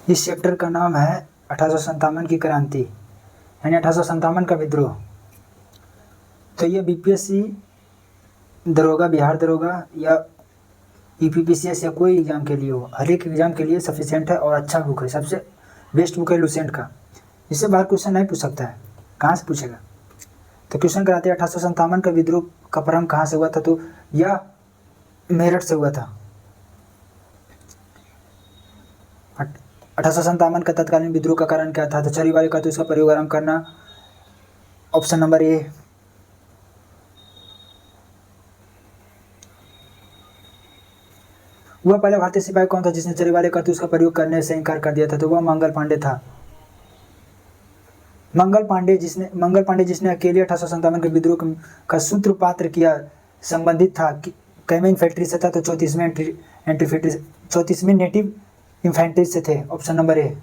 इस चैप्टर का नाम है 1857 की क्रांति, यानी 1857 का विद्रोह। तो ये बीपीएससी दरोगा, बिहार दरोगा या यूपीपीसीएस या कोई एग्जाम के लिए हो, हर एक एग्जाम के लिए सफिशिएंट है और अच्छा बुक है, सबसे बेस्ट बुक है लुसेंट का। इससे बाहर क्वेश्चन नहीं पूछ सकता है, कहाँ से पूछेगा। तो क्वेश्चन कराते हैं 1857 का विद्रोह का प्रारंभ कहाँ से हुआ था, तो यह मेरठ से हुआ था। 1857 का तत्कालीन विद्रोह का कारण क्या था, तो चरी वाले का तो इसका प्रयोग आरम्भ करना, ऑप्शन नंबर ए। वह पहला भारतीय सिपाही कौन था जिसने चरी वाले कारतूस का प्रयोग करने से इनकार कर दिया था, तो वह मंगल पांडे था। मंगल पांडे जिसने अकेले 1857 के विद्रोह का सूत्रपात्र किया, संबंधित था कैमे इन्फेंट्री से था, तो 34वीं नेटिव इन्फेंट्री से थे, ऑप्शन नंबर ए।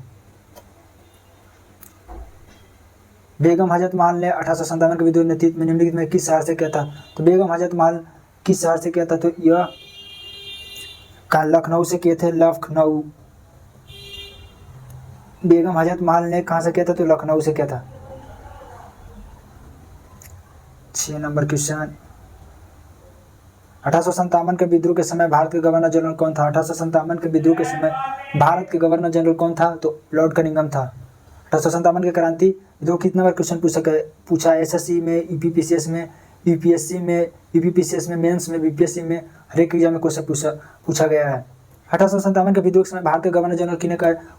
बेगम हजरत महल ने 1857 के विद्रोह नेतृत्व में निम्नलिखित में किस शहर से किया था, तो बेगम हजरत महल किस शहर से किया था, तो यह लखनऊ से किए थे, लखनऊ। बेगम हजरत महल ने कहाँ से किया था, तो लखनऊ से किया था। 6 नंबर क्वेश्चन, 1857 के विद्रोह के समय भारत के गवर्नर जनरल कौन था। 1857 के विद्रोह के समय भारत के गवर्नर जनरल कौन था, तो लॉर्ड कनिंघम था। 1857 के क्रांति विद्रोह कितने बार क्वेश्चन पूछा है, एसएससी में, यूपीपीसीएस में, यूपीएससी में, यूपीपीसीएस में, मेंस में, बीपीएससी में, हर एक एग्जाम में क्वेश्चन पूछा गया है। 1857 के विद्रोह के समय भारत के गवर्नर जनरल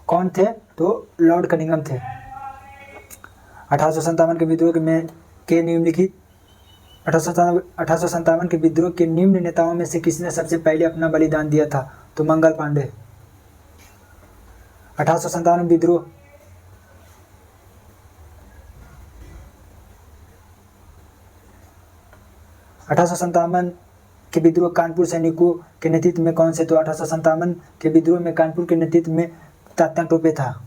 कौन थे, तो लॉर्ड कनिंघम थे। 1857 के विद्रोह में के निम्नलिखित 1857 के विद्रोह के निम्न नेताओं में से किसने सबसे पहले अपना बलिदान दिया था, तो मंगल पांडे। 1857 विद्रोह के विद्रोह कानपुर सैनिकों के नेतृत्व में कौन से, तो 1857 के विद्रोह में कानपुर के नेतृत्व में तात्या टोपे था।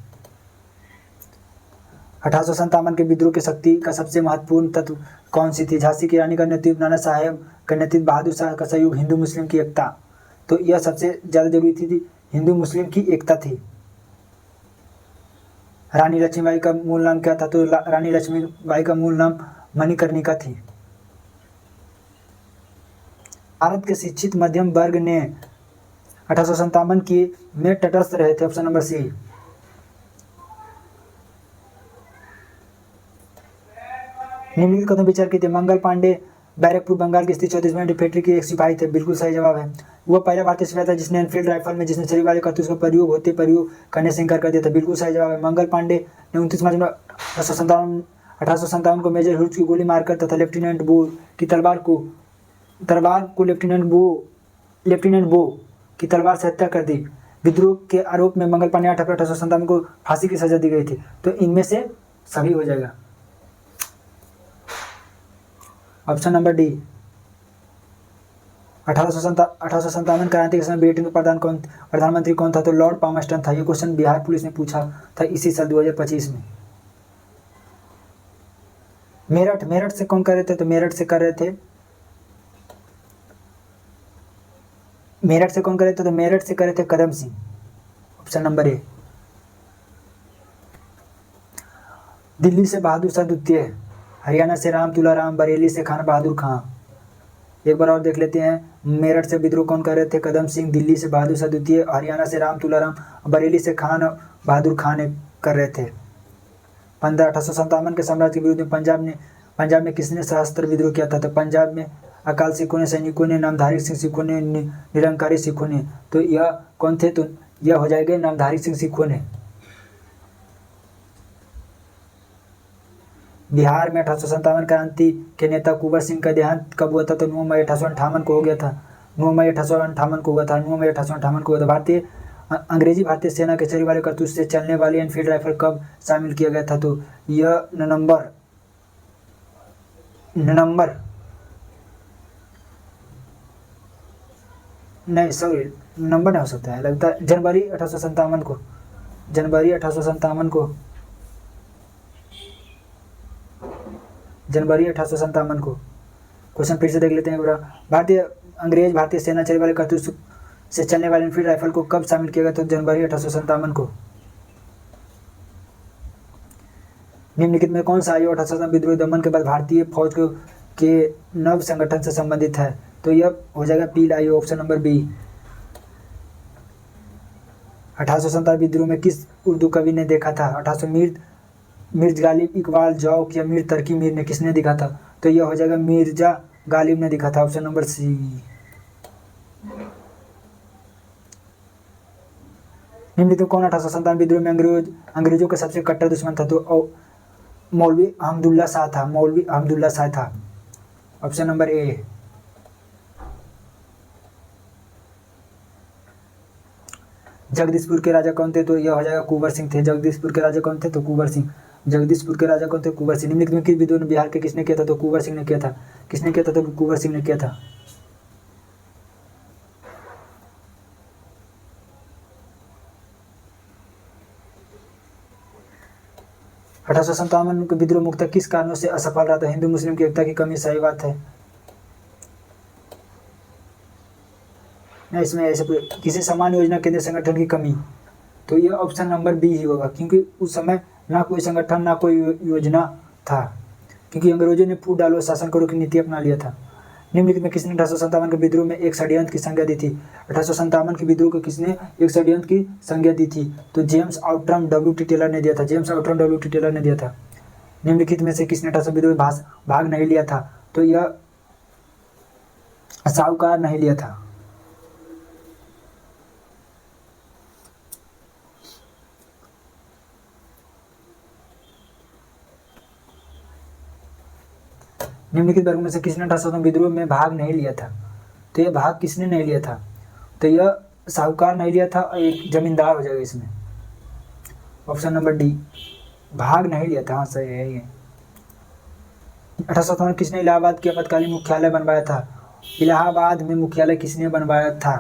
1857 के विद्रोह की शक्ति का सबसे महत्वपूर्ण तत्व कौन सी थी, झांसी की रानी का नेतृत्व, नाना साहेब का नेतृत्व, बहादुर शाह का सहयोग, हिंदू मुस्लिम की एकता। तो यह सबसे ज़्यादा जरूरी थी, हिंदू मुस्लिम की एकता थी। रानी लक्ष्मीबाई का मूल नाम क्या था, तो रानी लक्ष्मीबाई का मूल नाम मणिकर्णिका थी। भारत के शिक्षित मध्यम वर्ग ने 1857 की में तटस्थ रहे थे, ऑप्शन नंबर सी। निम्नलिखित कथन विचार किए थे, मंगल पांडे बैरकपुर बंगाल की स्थित 34वीं इन्फेंट्री के एक सिपाही थे, बिल्कुल सही जवाब है। वह पहला भारतीय सिपाही था जिसने एनफील्ड राइफल में चरी वाले कारतूस का प्रयोग करने से इंकार कर दिया था, बिल्कुल सही जवाब है। मंगल पांडे ने 29 मार्च 1857 को मेजर हुड्स की गोली मारकर तथा लेफ्टिनेंट बो की तलवार को लेफ्टिनेंट बो की तलवार से हत्या कर दी। विद्रोह के आरोप में मंगल पांडे 8 अप्रैल 1857 को फांसी की सजा दी गई थी, तो इनमें से सभी हो जाएगा, ऑप्शन नंबर डी। 1857 क्रांति के समय ब्रिटेन का प्रधानमंत्री कौन था, तो लॉर्ड पामस्टन था। ये क्वेश्चन बिहार पुलिस ने पूछा था इसी साल 2025 में। मेरठ से कौन कर रहे थे, तो मेरठ से कर रहे थे Kadam Singh, option number A. Delhi से बहादुर शाह द्वितीय, हरियाणा से राम तुलाराम, बरेली से खान बहादुर खां। एक बार और देख लेते हैं, मेरठ से विद्रोह कौन कर रहे थे, कदम सिंह। दिल्ली से बहादुर शाह द्वितीय, हरियाणा से राम तुलाराम, बरेली से खान बहादुर खां ने कर रहे थे। 1857 के साम्राज्य के विरुद्ध पंजाब में किसने सशस्त्र विद्रोह किया था, तो पंजाब में अकाल सिखों ने, सैनिकों ने, नामधारी सिंह सिखों ने, निरंकारी सिखों ने। तो यह कौन थे, तो यह हो जाएगा नामधारी सिंह सिखों ने। बिहार में 1857 क्रांति के नेता कुंवर सिंह का देहांत कब हुआ था, तो 9 मई 1858 को हो गया था। 9 मई 1858 को हुआ था। अंग्रेजी भारतीय सेना के चरी वाले कारतूस से चलने वाली एनफील्ड राइफल कब शामिल किया गया था, तो यह नवंबर नहीं हो सकता है, लगता है जनवरी 1857 को। जनवरी 1857 को। क्वेश्चन फिर से देख लेते हैं। अंग्रेज भारतीय सेना चलने वाले कारतूस से चलने वाले एनफील्ड राइफल को कब शामिल किया गया, तो जनवरी 1857 को। निम्नलिखित में कौन सा आयु 1857 विद्रोह दमन के बाद भारतीय फौज के नव संगठन से संबंधित है? तो यह हो जाएगा पील आयु, ऑप्शन नंबर बी। 1857 विद्रोह में किस उर्दू कवि ने देखा था? 1800 मिर्ज गालिब, इकबाल, जौक या मीर तरकी मीर ने किसने दिखा था? तो यह हो जाएगा मिर्जा गालिब ने दिखा था, ऑप्शन नंबर सी। निम्नलिखित कौन 1857 विद्रोह में अंग्रेजों का सबसे कट्टर दुश्मन था? तो मौलवी अहमदुल्ला शाह था, मौलवी अहमदुल्ला शाह था, ऑप्शन नंबर ए। जगदीशपुर के राजा कौन थे? तो यह हो जाएगा कुंवर सिंह थे। जगदीशपुर के राजा कौन थे? तो कुंवर सिंह। जगदीशपुर के राजा कौन थे? कुंवर सिंह। निम्नलिखित में किस विद्रोह ने बिहार के किसने किया था? तो कुंवर सिंह ने किया था। किसने किया था? तो कुंवर सिंह ने किया था। अठारह सौ संतावन का विद्रोह मुख्यतः किस कारणों से असफल रहा था? हिंदू मुस्लिम की एकता की कमी, सही बात है। इसमें ऐसे किसी समान योजना केंद्र संगठन की कमी, तो ये ऑप्शन नंबर बी ही होगा, क्योंकि उस समय ना कोई संगठन ना कोई योजना था, क्योंकि अंग्रेजों ने फूट डालो शासन करो की नीति अपना लिया था। निम्नलिखित में किसने 1857 के विद्रोह में एक षड्यंत्र की संज्ञा दी थी? 1857 के विद्रोह को किसने एक षड्यंत्र की संज्ञा दी थी? तो जेम्स आउट्रम W.T. टेलर ने दिया था। James Outram W.T. टेलर ने दिया था। निम्नलिखित में से किसने 1800 विद्रोह में भाग नहीं लिया था? तो यह साहूकार नहीं लिया था। निम्नलिखित वर्ग में से किसने 1857 विद्रोह में भाग नहीं लिया था? तो यह भाग किसने नहीं लिया था? तो यह साहूकार नहीं लिया था, एक जमींदार हो जाएगा इसमें, ऑप्शन नंबर डी। भाग नहीं लिया था, हाँ सही है ये। 1857 किसने इलाहाबाद के आपातकालीन मुख्यालय बनवाया था? इलाहाबाद में मुख्यालय किसने बनवाया था?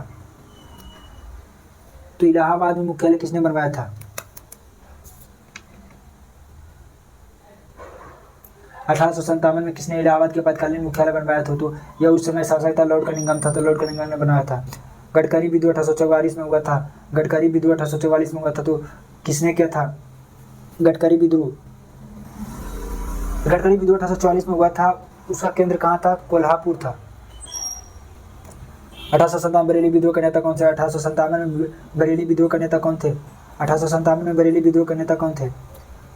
तो इलाहाबाद में मुख्यालय किसने बनवाया था? 1857 में किसने इलाहाबाद के आपातकालीन मुख्यालय बनवाया था? तो यह उस समय शासक था लॉर्ड कनिंघम था, तो लॉर्ड कनिंघम ने बनाया था। गडकरी विद्रोह 1844 में हुआ था। गडकरी विद्रोह 1844 में हुआ था, तो किसने किया था गडकरी विद्रोह? गडकरी विद्रोह 1844 में हुआ था, उसका केंद्र कहाँ था? कोल्हापुर था। 1857 बरेली विद्रोह का नेता कौन थे? 1857 में बरेली विद्रोह का नेता कौन थे? 1857 में बरेली विद्रोह का नेता कौन थे?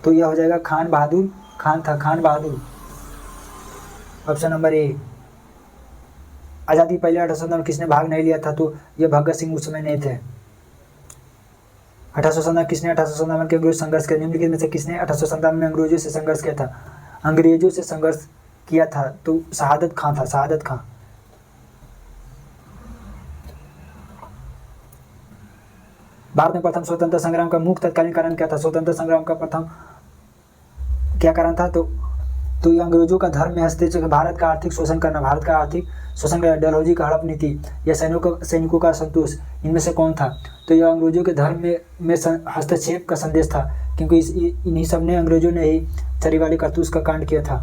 तो यह हो जाएगा खान बहादुर खान था, खान बहादुर, ऑप्शन नंबर ए। आज़ादी पहले 1857 में किसने भाग नहीं लिया था? तो यह भगत सिंह उस समय नहीं थे। 1857 किसने 1857 के अंग्रेज संघर्ष किया? निम्नलिखित में से किसने 1857 में अंग्रेजों से संघर्ष किया था? अंग्रेजों से संघर्ष किया था तो शहादत खां था, शहादत खां। भारत में प्रथम स्वतंत्रता संग्राम का मुख्य तत्कालीन कारण क्या था? स्वतंत्रता संग्राम का प्रथम क्या कारण था? तो ये अंग्रेजों का धर्म में हस्तक्षेप, भारत का आर्थिक शोषण करना, भारत का आर्थिक शोषण करना, डलहौजी का हड़प नीति या सैनिकों का संतोष, इनमें से कौन था? तो यह अंग्रेजों के धर्म में हस्तक्षेप का संदेश था, क्योंकि इन्हीं सब ने अंग्रेजों ने ही छरीवाली कारतूस का कांड किया था।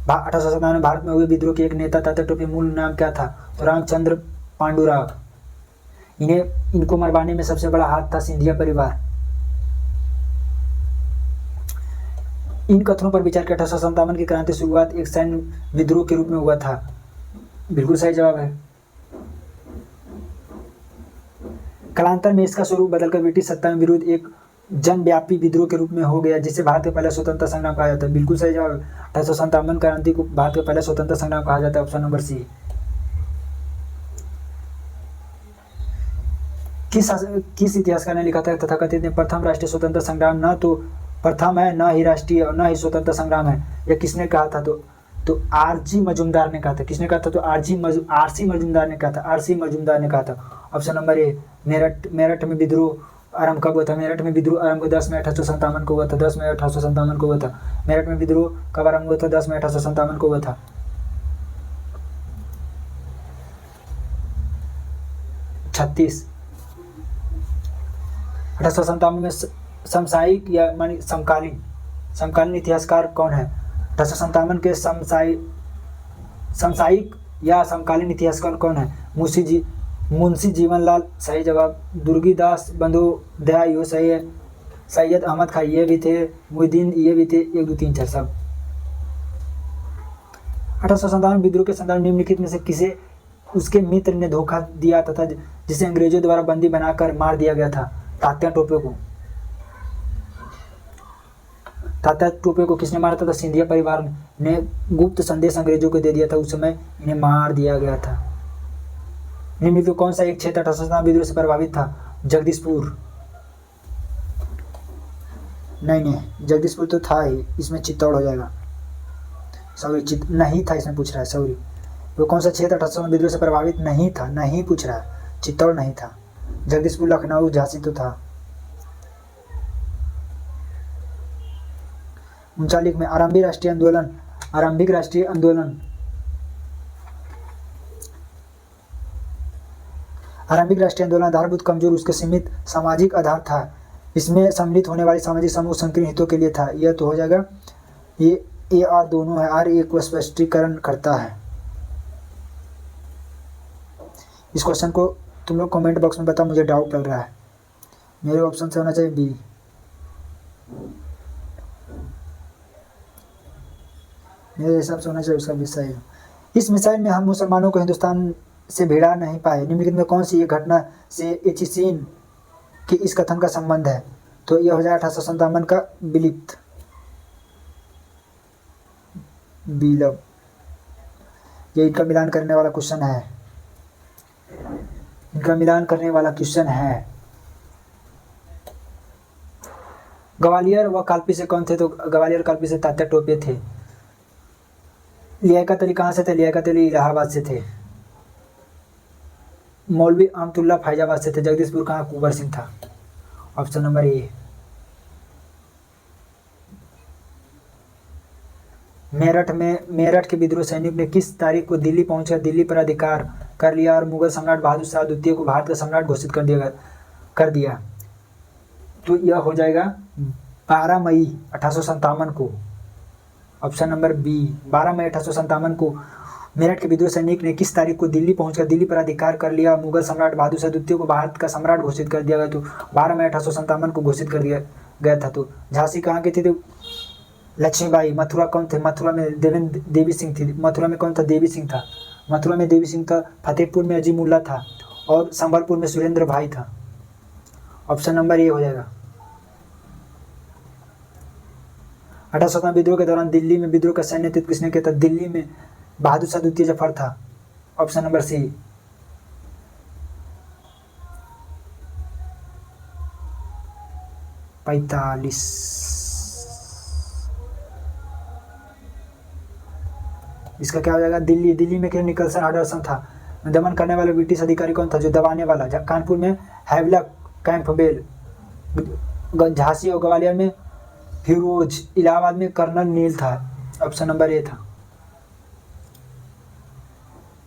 1857 में भारत में हुए विद्रोह के एक नेता तात्या टोपे मूल नाम क्या था? तो रामचंद्र पांडुराव। इनको मरवाने में सबसे बड़ा हाथ था सिंधिया परिवार। इन कथनों पर विचार कर 1857 की क्रांति शुरुआत एक सैन्य विद्रोह के रूप में हुआ था। बिल्कुल सही जवाब है। कालांतर में इसका स्वरूप बदलकर ब्रिटिश सत्ता में विरुद्ध एक जनव्यापी विद्रोह के रूप में हो गया, जिसे भारत का पहला स्वतंत्रता संग्राम कहा जाता है। बिल्कुल सही जवाब। 1857 क्रांति को भारत का पहला स्वतंत्रता संग्राम कहा जाता है, ऑप्शन नंबर सी। किस इतिहासकार ने लिखा था तथाकथित ने प्रथम राष्ट्रीय स्वतंत्रता संग्राम न तो प्रथम है, न ही राष्ट्रीय और न ही स्वतंत्रता संग्राम है? यह किसने कहा था? तो आरजी मजूमदार ने कहा था। किसने कहा था? तो आरसी मजूमदार ने कहा था, आरसी मजूमदार ने कहा था, ऑप्शन नंबर ए। मेरठ में विद्रोह आरंभ कब हुआ था? मेरठ में विद्रोह आरंभ 10 मई 1857 को हुआ था, 10 मई 1857 को हुआ था। मेरठ में विद्रोह कब आरंभ हुआ था? 10 मई 1857 को हुआ था। 36। 1857 में समसामयिक या मानी समकालीन इतिहासकार कौन है? 1857 के समसामयिक या समकालीन इतिहासकार कौन है? मुंशी जीवनलाल, सही जवाब। दुर्गीदास बंदोपाध्याय, यो सही है। सैयद अहमद खान ये भी थे, मुहिद्दीन ये भी थे, 1 2 3 4 सब। 1857 विद्रोह के संदर्भ निम्नलिखित में से किसे उसके मित्र ने धोखा दिया तथा जिसे अंग्रेजों द्वारा बंदी बनाकर मार दिया गया था? तात्या टोपे को। तात्या टोपे को किसने मारा था? तो सिंधिया परिवार ने गुप्त संदेश अंग्रेजों को दे दिया था, उस समय इन्हें मार दिया गया था। निम्नलिखित कौन सा एक क्षेत्र 1857 विद्रोह से प्रभावित था? जगदीशपुर। नहीं, जगदीशपुर तो था ही, इसमें चित्तौड़ हो जाएगा। सॉरी, नहीं था इसमें पूछ रहा है, सॉरी। वो कौन सा क्षेत्र 1857 विद्रोह से प्रभावित नहीं था? नहीं पूछ रहा है, चित्तौड़ नहीं था। जगदीशपुर, लखनऊ, झांसी तो था। 39 में आरंभिक राष्ट्रीय आंदोलन। आरंभिक राष्ट्रीय आंदोलन आधारभूत कमजोर उसके सीमित सामाजिक आधार था। इसमें सम्मिलित होने वाले सामाजिक समूह संकीर्ण हितों के लिए था। यह तो हो जाएगा, ये ए आर दोनों है, आर एक को स्पष्टीकरण करता है। इस क्वेश्चन को तुम लोग कमेंट बॉक्स में बताओ, मुझे डाउट लग रहा है। मेरे ऑप्शन से होना चाहिए बी। मेरे हिसाब से होना चाहिए उसका मिसाइल। इस मिसाइल में हम मुसलमानों को हिंदुस्तान से भिड़ा नहीं पाए। निम्नलिखित में कौन सी ये घटना से एचिसीन के इस कथन का संबंध है? तो यह हो जाएगा 1857 का विलिप्त बिलव। ये इनका मिलान करने वाला क्वेश्चन है, इनका मिलान करने वाला क्वेश्चन है। ग्वालियर व कालपी से कौन थे? तो ग्वालियर कालपी से तात्या टोपे थे। लियाकत अली कहाँ से थे? लियाकत अली इलाहाबाद से थे। मौलवी अहमदुल्ला फैजाबाद से थे। जगदीशपुर कहाँ? कुंवर सिंह था। ऑप्शन नंबर ए। मेरठ के विद्रोह सैनिक ने किस तारीख को दिल्ली पहुंचकर दिल्ली पर अधिकार कर लिया और मुगल सम्राट बहादुर शाह द्वितीय को भारत का सम्राट घोषित कर दिया? तो यह हो जाएगा 12 मई 1857 को। ऑप्शन नंबर बी, 12 मई 1857 को मेरठ के विद्रोह सैनिक ने किस तारीख को दिल्ली पहुंचकर दिल्ली पर अधिकार कर लिया, मुगल सम्राट बहादुर शाह द्वितीय को भारत का सम्राट घोषित कर दिया गया? तो 12 मई 1857 को घोषित कर दिया गया था। तो झांसी कहाँ की थी? तो लक्ष्मीबाई। मथुरा कौन थे? मथुरा में देवी सिंह थी। मथुरा में कौन था? देवी सिंह था। मथुरा में देवी सिंह था। फतेहपुर में अजीमुल्ला था और संबलपुर में सुरेंद्र भाई था। ऑप्शन नंबर ए हो जाएगा। 1857 विद्रोह के दौरान दिल्ली में विद्रोह का सैन्य नेतृत्व किसने किया था? दिल्ली में बहादुर शाह द्वितीय जफर था। Option number C. पैतालीस। इसका क्या हो जाएगा? दिल्ली में निकलसन हडसन था। दमन करने वाला ब्रिटिश अधिकारी कौन था? जो दबाने वाला। कानपुर में हैवलक कैंपबेल, झांसी और ग्वालियर में फिरोज, इलाहाबाद में कर्नल नील था। ऑप्शन नंबर ए था।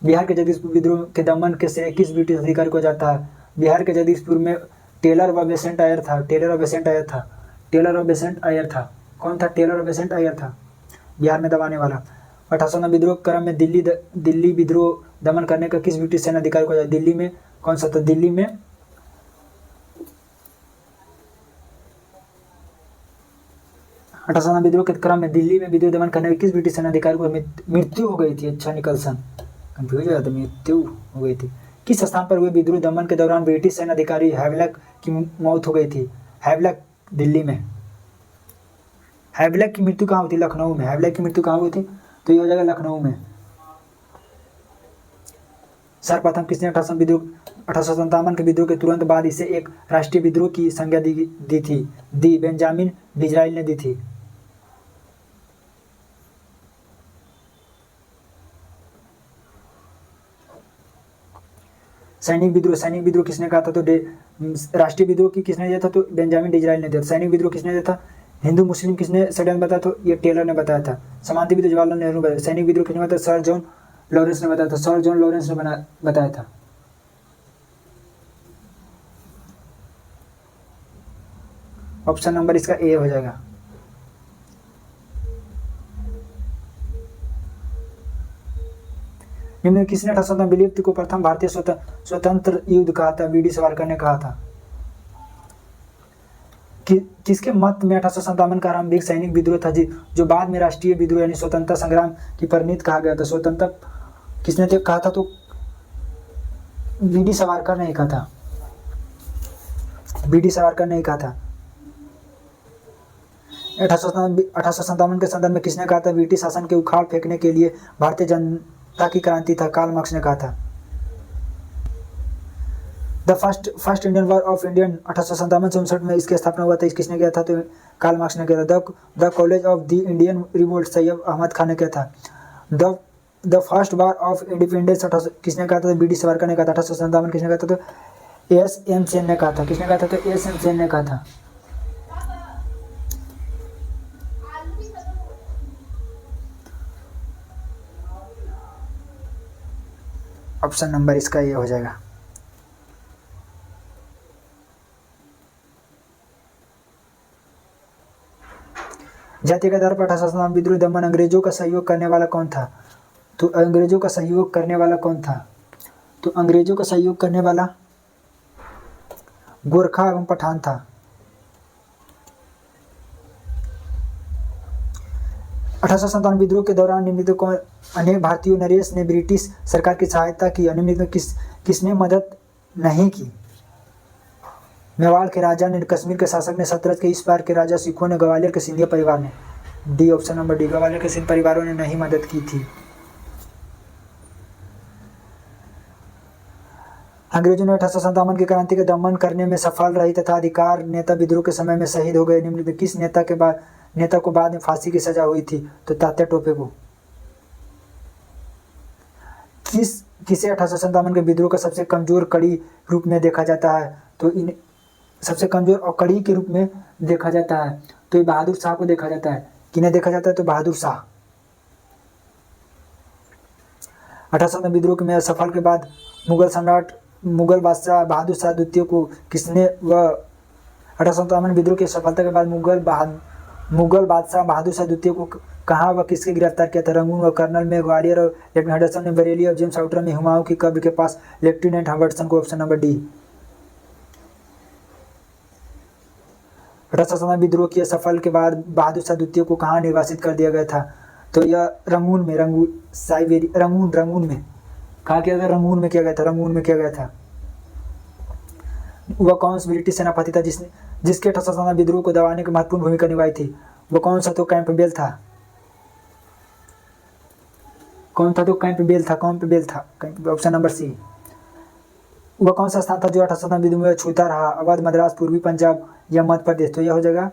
बिहार के जगदीशपुर विद्रोह के दमन के श्रेय किस ब्रिटिश अधिकारी को जाता है? बिहार के जगदीशपुर में टेलर व बेसेंट आयर था। टेलर और बेसेंट आयर था। कौन था? टेलर और बेसेंट आयर था, बिहार में दबाने वाला। 1857 विद्रोह क्रम में दिल्ली विद्रोह दमन करने का किस ब्रिटिश सेना अधिकारी को जाता? दिल्ली में कौन सा था? दिल्ली में 1857 विद्रोह के क्रम में दिल्ली में विद्रोह दमन करने में किस ब्रिटिश सेना अधिकारी को मृत्यु हो गई थी? अच्छा, निकलसन कंफ्यूज हो जाता, मृत्यु हो गई थी। किस स्थान पर हुए विद्रोह दमन के दौरान ब्रिटिश सेना अधिकारी हैवलक की मौत हो गई थी? हैवलक, दिल्ली में। हैवलक की मृत्यु कहाँ हुई थी? लखनऊ में। हैवलक की मृत्यु कहाँ हुई थी? तो ये हो जाएगा लखनऊ में। सर्वप्रथम किसने 1857 के विद्रोह के तुरंत बाद इसे एक राष्ट्रीय विद्रोह की संज्ञा दी थी? बेंजामिन डिज़राइल ने दी थी। सैनिक विद्रोह किसने कहा था? तो राष्ट्रीय विद्रोह की किसने दिया था? तो बेंजामिन डिज़राइल ने दिया था। सैनिक विद्रोह किसने दिया था? हिंदू मुस्लिम किसने षड्यंत्र बताया? तो ये टेलर ने बताया था। समांतर विद्रोह जवाहरलाल नेहरू ने बताया। सैनिक विद्रोह किसने बताया? सर जॉन लॉरेंस ने बताया था। सर जॉन लॉरेंस ने बताया था। ऑप्शन नंबर इसका ए हो जाएगा। निम्न किसने 1857 विलिप्त को प्रथम भारतीय स्वतंत्र युद्ध कहा था? वीडी सावरकर ने कहा था। किसके मत में 1857 का आरंभिक सैनिक विद्रोह था जो बाद में राष्ट्रीय विद्रोह यानी स्वतंत्रता संग्राम की परिणत कहा गया था। स्वतंत्र किसने कहा था? तो बीडी सावरकर ने कहा था। बीडी सावरकर ने कहा था। 1857 के संदर्भ में किसने कहा था? ब्रिटिश शासन के उखाड़ फेंकने के लिए भारतीय जनता की क्रांति था, कार्ल मार्क्स ने कहा था। The first Indian war of Indian 1857 से 59 में इसकी स्थापना हुआ था, किसने किया था? तो कार्ल मार्क्स ने किया था। The college of the Indian revolt Syed Ahmed Khan ने किया था। The first war of independence किसने कहा था? बीडी सावरकर ने कहा था। 1857 किसने कहा था? तो एस.एम. सेन ने कहा था। किसने कहा था? तो एस.एम. सेन ने कहा था। ऑप्शन नंबर इसका ये हो जाएगा। जाति के आधार पर 1857 विद्रोह दमन अंग्रेजों का सहयोग करने वाला कौन था? तो अंग्रेजों का सहयोग करने वाला कौन था? तो अंग्रेजों का सहयोग करने वाला गोरखा एवं पठान था। 1857 विद्रोह के दौरान निम्नलिखित कौन अनेक भारतीयों नरेश ने ब्रिटिश सरकार की सहायता की? निम्नलिखित किसने मदद नहीं की? मेवाड़ के राजा ने, कश्मीर के शासक ने, सतरज के इस पार के राजा, सिखों ने, ग्वालियर के सिंधिया परिवार ने। D option number D, Gwalior के सिंध परिवारों ने नहीं मदद की थी। अंग्रेजों ने 1857 की क्रांति के दमन करने में सफल रही तथा अधिकार नेता विद्रोह के समय में शहीद हो गए। निम्नलिखित किस नेता को बाद में फांसी की सजा हुई थी? तो तात्या टोपे को। किसे 1857 के विद्रोह का सबसे कमजोर कड़ी रूप में देखा जाता है? तो इन सबसे कमजोर और कड़ी के रूप में देखा जाता है तो ये बहादुर शाह को देखा जाता है। किन्हें देखा जाता है? तो बहादुर शाह। 1857 विद्रोह में सफल के बाद मुगल बादशाह बहादुर शाह द्वितीय को किसने 1857 विद्रोह की सफलता के बाद मुगल बादशाह बहादुर शाह द्वितीय को कहाँ व किसके गिरफ्तार किया था? रंगून व कर्नल में ग्वालियर और लेफ्टिनेंट हडसन ने बरेली और जेम्स आउटर में हुमायूं की कब्र के पास लेफ्टिनेंट हडसन को। Option number D. 1857 विद्रोह की सफल के बाद बहादुर शाह द्वितीय को कहाँ निर्वासित कर दिया गया था? तो यह रंगून में, रंगून में कहा किया गया? रंगून में किया गया था। रंगून में किया गया था। वह कौन सा ब्रिटिश सेनापति था जिसके 1857 विद्रोह को दबाने की महत्वपूर्ण भूमिका निभाई थी? वो कौन सा? तो कैंपबेल था। कौन था? तो कैंपबेल था। Option number C. वह कौन सा स्थान था जो 1857 विद्रोह में छूता रहा? अवध, मद्रास, पूर्वी पंजाब या मध्य प्रदेश? तो यह हो जाएगा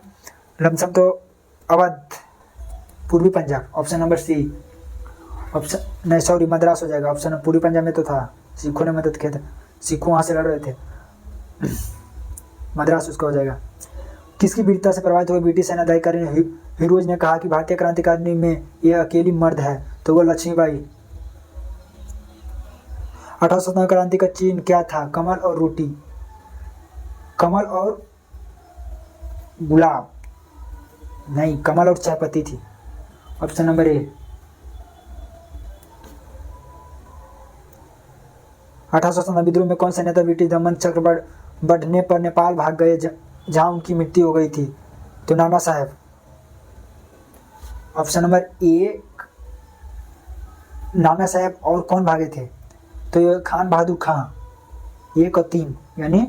लमसम तो अवध, पूर्वी Punjab. Option number C. Option नहीं, सॉरी, मद्रास हो जाएगा। ऑप्शन पूर्वी पंजाब में तो था, सिखों ने मदद किया था, सिखों वहाँ से लड़ रहे थे। मद्रास उसका हो जाएगा। किसकी वीरता से प्रभावित हुए ब्रिटिश सेना अधिकारी हीरोज ने कहा कि भारतीय क्रांतिकारी में यह अकेली मर्द है? तो वो लक्ष्मीबाई। 1857 क्रांति का चिन्ह क्या था? कमल और रोटी, कमल और गुलाब नहीं, कमल और चायपत्ती थी। ऑप्शन नंबर ए। 1857 विद्रोह में कौन सा नेता ब्रिटिश दमन चक्र बढ़ने पर नेपाल भाग गए जहां उनकी मृत्यु हो गई थी? तो नाना साहब। ऑप्शन नंबर ए, नाना साहब। और कौन भागे थे? तो ये खान बहादुर खां। 1 और 3 यानी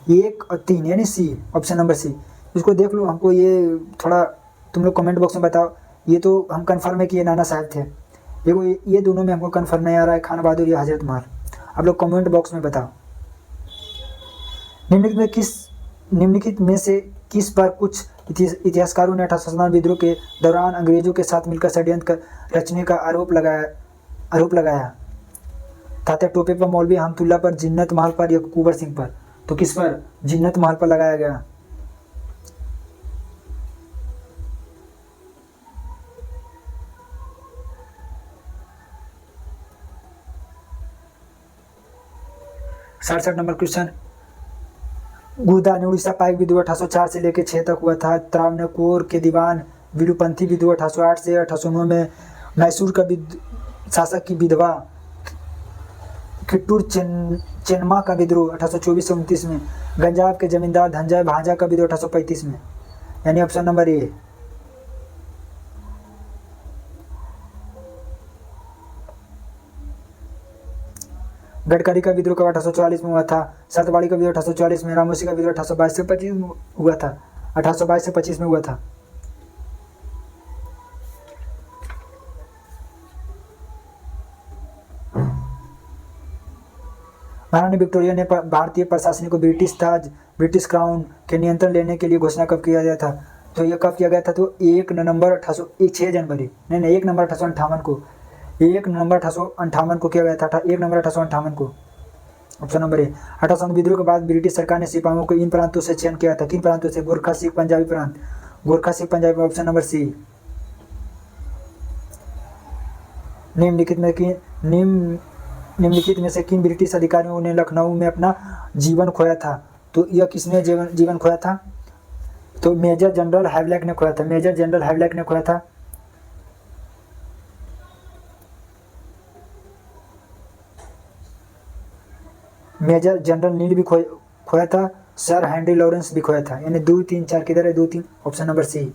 एक और 3 यानी सी। ऑप्शन नंबर सी। इसको देख लो, हमको ये थोड़ा तुम लोग कमेंट बॉक्स में बताओ। ये तो हम कंफर्म है कि ये नाना साहब थे। देखो ये दोनों में हमको कंफर्म नहीं आ रहा है, खान बहादुर या हजरत महल। आप लोग कमेंट बॉक्स में बताओ। निम्नलिखित में से किस पर कुछ इतिहासकारों ने 1857 विद्रोह के दौरान अंग्रेजों के साथ मिलकर षड्यंत्र रचने का आरोप लगाया? तात्या टोपे पर, मौलवी हमतुल्ला पर, जिन्नत महल पर या कुंवर सिंह पर? तो किस पर? जिन्नत महल पर लगाया गया। सड़सठ नंबर क्वेश्चन। गुर्दा ने उड़ीसा पाइक विद्रोह 1804 से लेकर 6 तक हुआ था। त्रावणकोर के दीवान विलुपंथी विद्रोह 1808 से 1809 में मैसूर का शासक की विधवा किट्टूर चेन्मा का विद्रोह 1824 से 29 में। गंजाब के जमींदार धनंजय भांजा का विद्रोह 1835 में, यानी ऑप्शन नंबर ए। गडकरी का विद्रोह कब 1844 में हुआ था? सतवाड़ी का विद्रोह 1844 में। रामोसी का विद्रोह 1822 से 25 में हुआ था, 1822 से 25 में हुआ था। महारानी विक्टोरिया ने भारतीय प्रशासनिक को ब्रिटिश क्राउन के नियंत्रण लेने के लिए घोषणा कब किया गया था? तो यह कब किया गया था? तो 1 नवंबर 6 जनवरी, नहीं 1 नवंबर 1858 को, 1 नवंबर 1858 को किया गया था, 1 नवंबर 1858 को। ऑप्शन नंबर ए। 1800 विद्रोह के बाद ब्रिटिश सरकार ने सिपाहियों को इन प्रांतों से चयन किया था। किन प्रांतों से? गोरखा, सिख, पंजाबी प्रांत। Gorkha, Sikh, Punjabi. Option number C. निम्नलिखित में से किन ब्रिटिश अधिकारियों ने लखनऊ में अपना जीवन खोया था? तो यह किसने जीवन खोया था? तो मेजर जनरल हैवलैक ने खोया था, मेजर जनरल हैवलैक ने खोया था। मेजर जनरल नील भी खोया था, सर हेनरी लॉरेंस भी खोया था, यानी 2, 3, 4 किधर है? 2, 3। Option number C.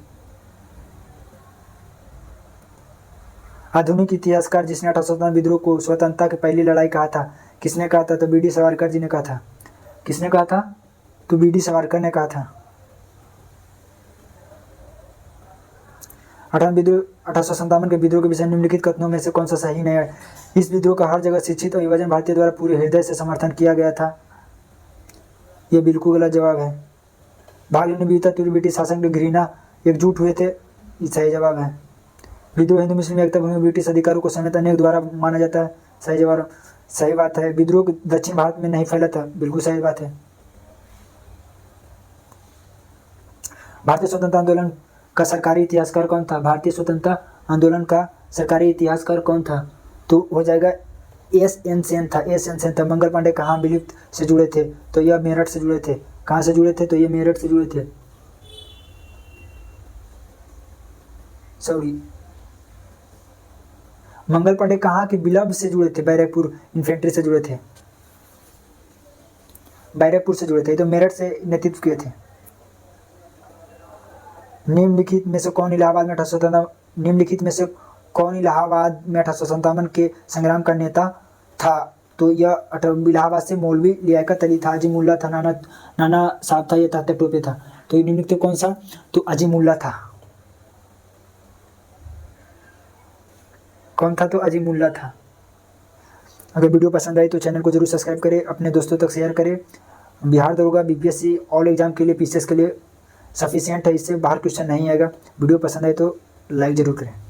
आधुनिक इतिहासकार जिसने 1857 विद्रोह को स्वतंत्रता की पहली लड़ाई कहा था, किसने कहा था? तो बी डी सावरकर जी ने कहा था। किसने कहा था? तो बी डी सावरकर ने कहा था। 1857 के विद्रोह के विषय निम्नलिखित कथनों में से कौन सा सही नहीं है? इस विद्रोह का हर जगह शिक्षित और युवजन भारतीय द्वारा पूरे हृदय से समर्थन किया गया था। यह बिल्कुल गलत जवाब है। भाग लेने बीता तुर्क ब्रिटिश शासन की घृणा एकजुट हुए थे, ये सही जवाब है। विद्रोह हिंदू मुस्लिम एकता भूमि ब्रिटिश अधिकारियों को समेत अनेक द्वारा माना जाता है, सही जवाब, सही बात है। विद्रोह दक्षिण भारत में नहीं फैला था, बिल्कुल सही बात है। भारतीय स्वतंत्रता आंदोलन का सरकारी इतिहासकार कौन था? भारतीय स्वतंत्रता आंदोलन का सरकारी इतिहासकार कौन था? तो हो जाएगा एस.एन. सेन था, एस.एन. सेन था। मंगल पांडे कहाँ विलिप्त से जुड़े थे? तो यह मेरठ से जुड़े थे। कहाँ से जुड़े थे? तो ये मेरठ से जुड़े थे। सॉरी, मंगल पांडे कहाँ के विलभ से जुड़े थे? बैरकपुर इन्फेंट्री से जुड़े थे, बैरकपुर से जुड़े थे, तो मेरठ से नेतृत्व किए थे। निम्नलिखित में से कौन इलाहाबाद में 1857 के संग्राम का नेता था? तो यह इलाहाबाद से मौलवी लियाकत अली था, अजीमुल्ला था, नाना साहब था, यह तात्या टोपे था। तो निम्नलिखित कौन सा? तो अजीमुल्ला था। कौन था? तो अजीमुल्ला था। अगर वीडियो पसंद आई तो चैनल को जरूर सब्सक्राइब करें, अपने दोस्तों तक शेयर करें। बिहार दरोगा, बीपीएससी ऑल एग्जाम के लिए, पीसीएस के लिए सफिशिएंट है, इससे बाहर क्वेश्चन नहीं आएगा। वीडियो पसंद आए तो लाइक ज़रूर करें।